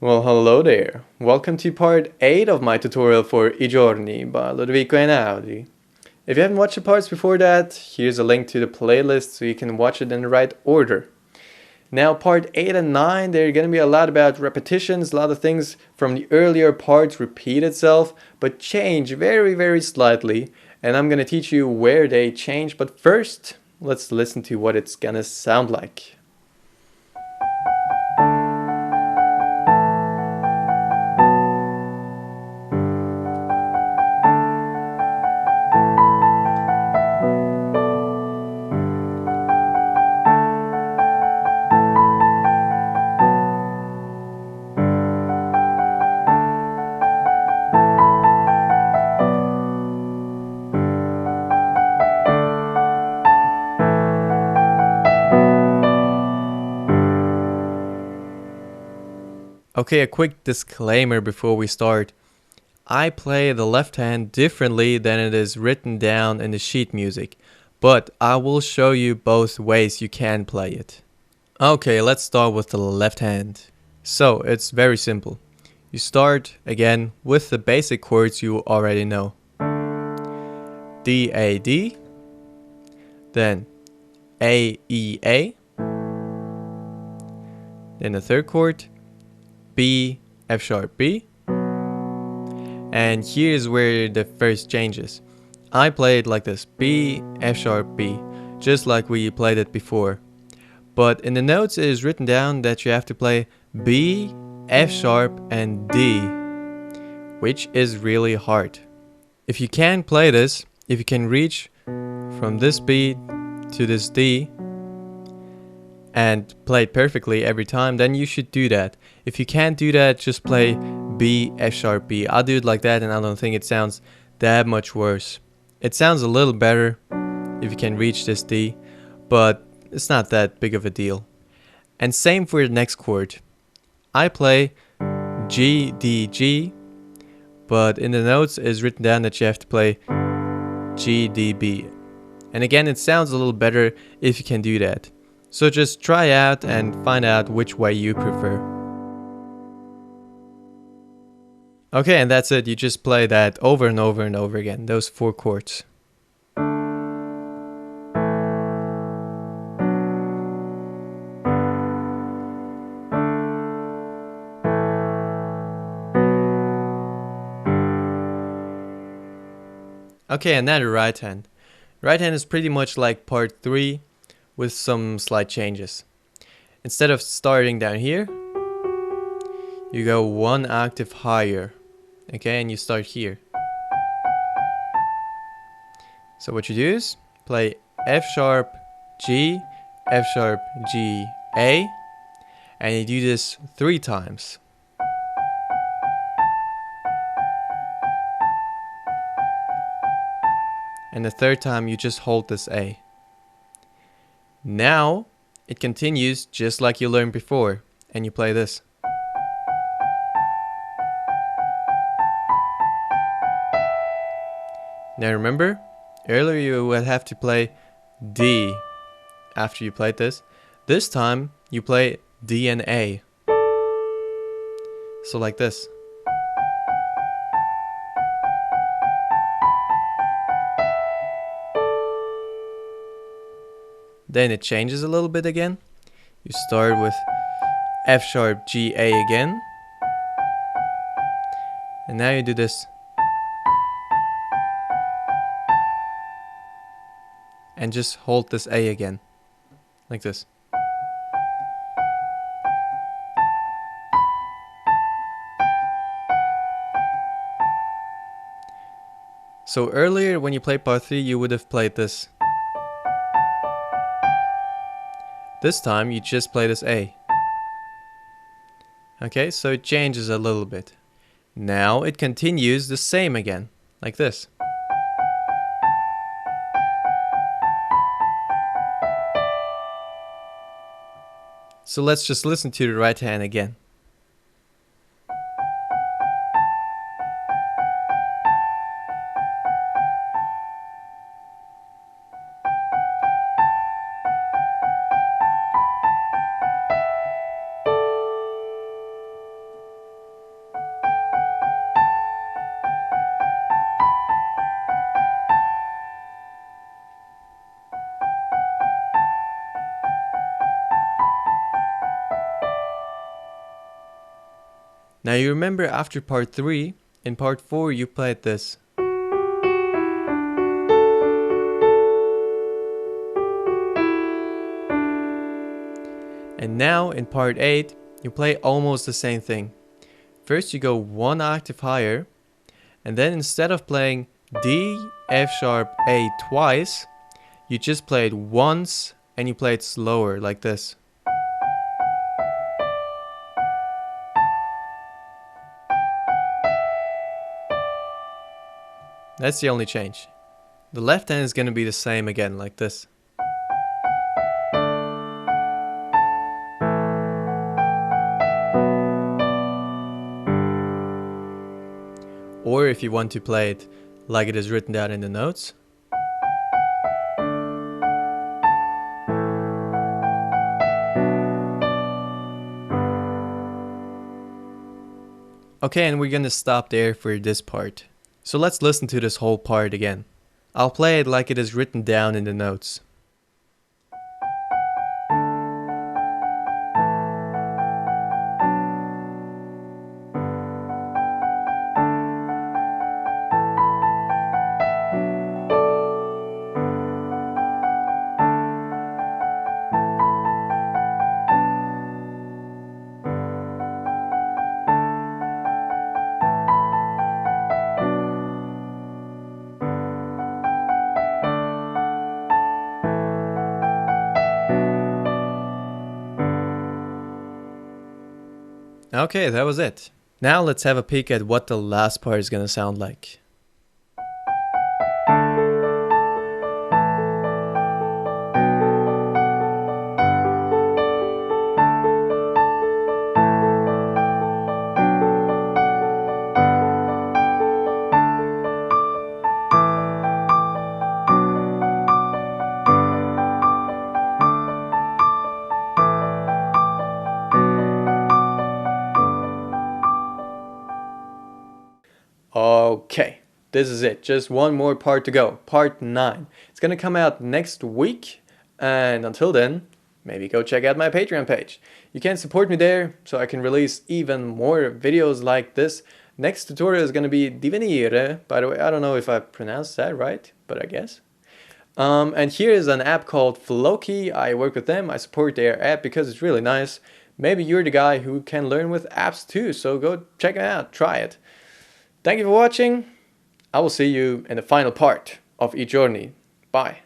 Well, hello there. Welcome to part 8 of my tutorial for I Giorni by Ludovico Einaudi. If you haven't watched the parts before that, here's a link to the playlist so you can watch it in the right order. Now, part 8 and 9, they're going to be a lot about repetitions, a lot of things from the earlier parts repeat itself, but change very slightly, and I'm going to teach you where they change, but first, let's listen to what it's going to sound like. Okay, a quick disclaimer before we start. I play the left hand differently than it is written down in the sheet music, but I will show you both ways you can play it. Okay, let's start with the left hand. So, it's very simple. You start, again, with the basic chords you already know. D, A, D, then A, E, A, then the third chord, B, F sharp, B, and here's where the first changes. I play it like this, B, F sharp, B, just like we played it before. But in the notes it is written down that you have to play B, F sharp, and D, which is really hard. If you can play this, if you can reach from this B to this D and play it perfectly every time, then you should do that. If you can't do that, just play B, F sharp, B. I'll do it like that and I don't think it sounds that much worse. It sounds a little better if you can reach this D, but it's not that big of a deal. And same for the next chord. I play G, D, G, but in the notes it's written down that you have to play G, D, B. And again, it sounds a little better if you can do that. So just try out and find out which way you prefer. Okay, and that's it. You just play that over and over and over again, those 4 chords. Okay, and now the right hand. Right hand is pretty much like part 3 with some slight changes. Instead of starting down here, you go 1 octave higher. Okay, and you start here. So what you do is play F sharp, G, F sharp, G, A, and you do this 3 times. And the third time you just hold this A. Now it continues just like you learned before, and you play this. Now remember, earlier you would have to play D after you played this. This time you play D and A. So like this. Then it changes a little bit again. You start with F sharp, G, A again. And now you do this. And just hold this A again, like this. So earlier when you played part 3, you would have played this. This time you just play this A. Okay, so it changes a little bit. Now it continues the same again, like this. So let's just listen to the right hand again. Now you remember after part 3, in part 4 you played this. And now in part 8 you play almost the same thing. First you go one octave higher, and then instead of playing D, F sharp, A twice, you just play it once and you play it slower like this. That's the only change. The left hand is going to be the same again, like this. Or if you want to play it like it is written down in the notes. Okay, and we're gonna stop there for this part. So let's listen to this whole part again. I'll play it like it is written down in the notes. Okay, that was it. Now let's have a peek at what the last part is gonna sound like. Okay, this is it. Just one more part to go. Part 9. It's gonna come out next week. And until then, maybe go check out my Patreon page. You can support me there so I can release even more videos like this. Next tutorial is gonna be Divenire. By the way, I don't know if I pronounced that right, but I guess. And here is an app called Floki. I work with them. I support their app because it's really nice. Maybe you're the guy who can learn with apps too, so go check it out. Try it. Thank you for watching. I will see you in the final part of Giorni. Bye.